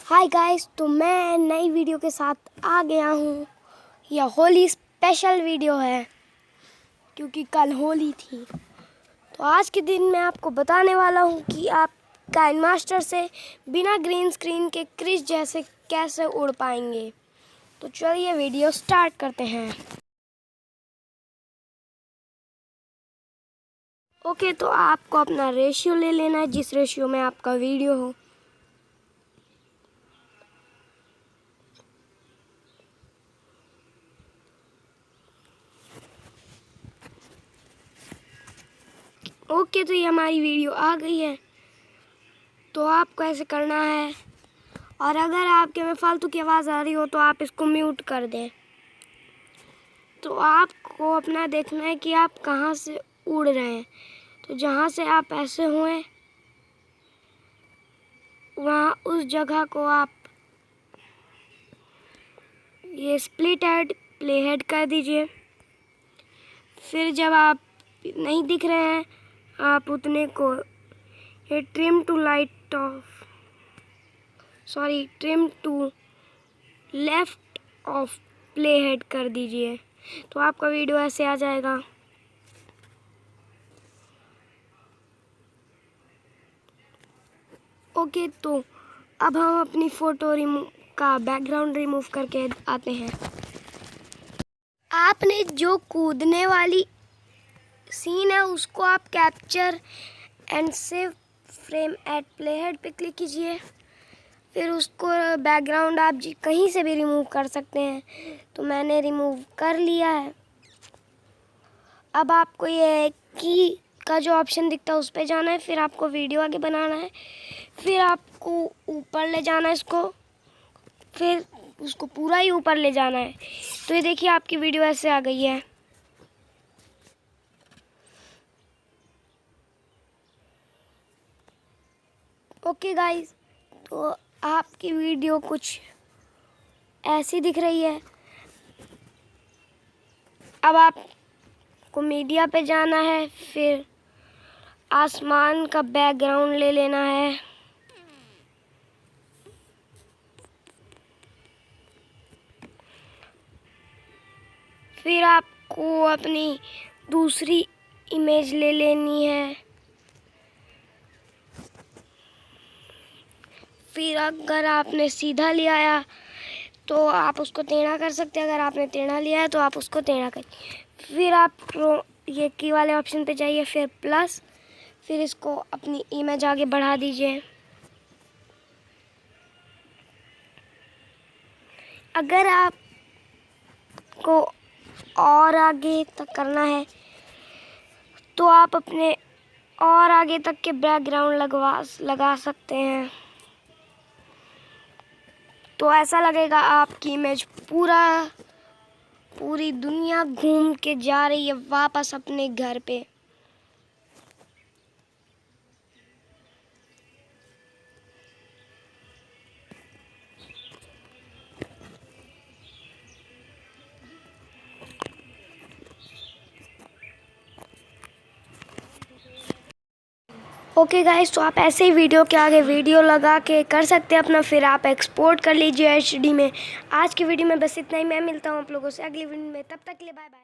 Hi guys, तो मैं नई वीडियो के साथ आ गया हूँ। यह होली स्पेशल वीडियो है क्योंकि कल होली थी। तो आज के दिन मैं आपको बताने वाला हूँ कि आप काइनमास्टर से बिना ग्रीन स्क्रीन के क्रिश जैसे कैसे उड़ पाएंगे। तो चलिए वीडियो स्टार्ट करते हैं। ओके, तो आपको अपना रेशियो ले लेना है जिस रेशियो में आपका वीडियो हो। ओके, तो ये हमारी वीडियो आ गई है। तो आपको ऐसे करना है, और अगर आपके में फालतू की आवाज़ आ रही हो तो आप इसको म्यूट कर दें। तो आपको अपना देखना है कि आप कहाँ से उड़ रहे हैं। तो जहाँ से आप ऐसे हुए वहाँ उस जगह को आप ये स्प्लिट हेड प्ले हेड कर दीजिए। फिर जब आप नहीं दिख रहे हैं आप उतने को ये trim to left of playhead कर दीजिए। तो आपका वीडियो ऐसे आ जाएगा। ओके, तो अब हम अपनी फ़ोटो का बैकग्राउंड रिमूव करके आते हैं। आपने जो कूदने वाली सीन है उसको आप capture and save frame at play head पे क्लिक कीजिए। फिर उसको बैकग्राउंड आप कहीं से भी रिमूव कर सकते हैं। तो मैंने रिमूव कर लिया है। अब आपको ये की का जो ऑप्शन दिखता है उस पर जाना है। फिर आपको वीडियो आगे बनाना है। फिर आपको ऊपर ले जाना है इसको, फिर उसको पूरा ही ऊपर ले जाना है। तो ये देखिए आपकी वीडियो ऐसे आ गई है। ओके गाइस, तो आपकी वीडियो कुछ ऐसी दिख रही है। अब आपको मीडिया पे जाना है, फिर आसमान का बैकग्राउंड ले लेना है। फिर आपको अपनी दूसरी इमेज ले लेनी है। फिर अगर आपने सीधा लिया है तो आप उसको टेढ़ा कर सकते हैं। अगर आपने टेढ़ा लिया है तो आप उसको टेढ़ा करिए। फिर आप ये की वाले ऑप्शन पे जाइए, फिर प्लस, फिर इसको अपनी इमेज आगे बढ़ा दीजिए। अगर आपको और आगे तक करना है तो आप अपने और आगे तक के बैकग्राउंड लगा सकते हैं। तो ऐसा लगेगा आपकी इमेज पूरी दुनिया घूम के जा रही है वापस अपने घर पे। ओके गाइस, तो आप ऐसे ही वीडियो के आगे वीडियो लगा के कर सकते हैं अपना। फिर आप एक्सपोर्ट कर लीजिए HD में। आज की वीडियो में बस इतना ही। मैं मिलता हूँ आप लोगों से अगली वीडियो में। तब तक के लिए बाय बाय।